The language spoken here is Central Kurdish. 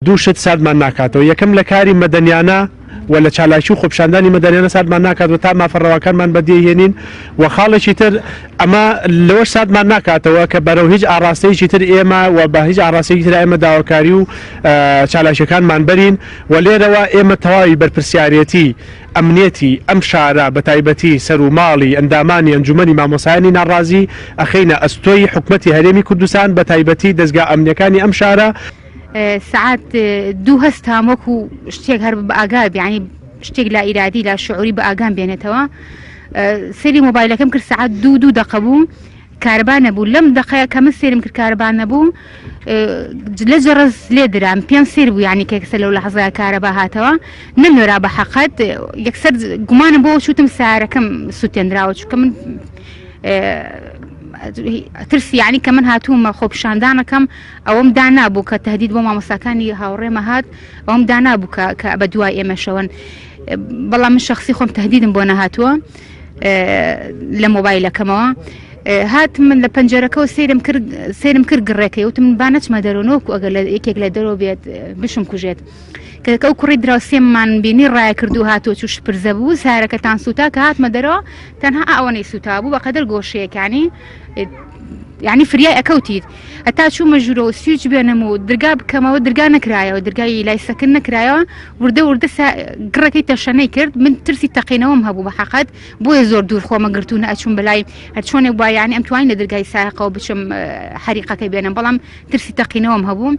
دووشت سادمان ناکاتەوە یەکەم لە کاری مەدەنیانە ولا چالاشی و خۆپشاندانی مەدەنیانە سادمان ناکات و تا مافەڕەوەکانمان بەدیهێنین و خاڵێکی تر ئەمە لەوە سادمان ناکاتەوە کە بەرەو هیچ ئاڕاستەیەکی تر ئێمە و بە هیچ ئاڕاستەیەکی تر ئێمە داواکاری و چالاشەکانمان بەرین و لێرەوە ئێمە تەواوی بەرپرسیارەتی ئەمنیەتی ئەم شارە بە تایبەتی سەر و ماڵی ئەندامانی ئەنجومەنی مامۆسایانی ناڕازی ئەخەینە ئەستۆی حکومەتی هەرێمی کوردستان بە تایبەتی دەستگا ئەمنیەکانی ئەم شارە ساعات دوو هەستام وەکو شتێک هەر بە ئاگای یعنی شتێک لا ئیرادی لا شعوری بە ئاگام بێنێتەوە سەری مۆبایلەکەم کرد ساعات دوو دقە بوو کارەبا نەبوو لەم دقەیە کە من سێرم کرد کارەبا نەبوو لە جەڕز لێ درام پێم سێر بوو یعنی کێکسە لەو لەحەزەیە کارەبا هاتەوە نەمێرا بە حەقەت یەکسەر گومانم بۆ چوتم سارەکەم سووتێنراوە چونکە من ترسی یعنی کە من هاتوومە خۆپشاندانەکەم ئەوەم دانابوو کە تهدید بۆ مامۆستاکانی هاوڕێمە هات ئەوەم دانابوو کە بە دوای ئێمە شەوەن بەڵام من شخصی خۆم تهدیدم بۆ نەهاتووە لە مۆبایلەکەمەوە هات من لە پەنجەرەکە و سێرم کرد گڕێکەی وتم من با نەچمە دەرەوە ئەگەر لە یەکێک لە دەرەوە بێت بشم کوژێت کە ئەو کوڕی دراوسێممان بینی ڕای کردو هاتۆ چوش پرزە بوو سارەکەتان سوتا کە هاتمە دەرەوە تەنها ئەوەنەی سوتا بوو بەقەدر گۆشەیەکانی یعنی فریای ئەکەوتیت هەتا چوومە ژوورەوە سویچ بێنم و دەرگا بکەمەوە دەرگا نەکرایەوە دەرگای لای سەکن نەکرایەوە وردە گڕەکەی تەشەنەی کرد من ترسی تەقینەوەم هەبوو بە حەقەت بۆیە زۆر دوور خۆمە گرتوونە ئەچوون بەلای هەر چۆنێک وایانی ئەم توانین لە دەرگای سایقەوە بچم حەریقەکەی بێنم بەڵام ترسی تەقینەوەم هەبوو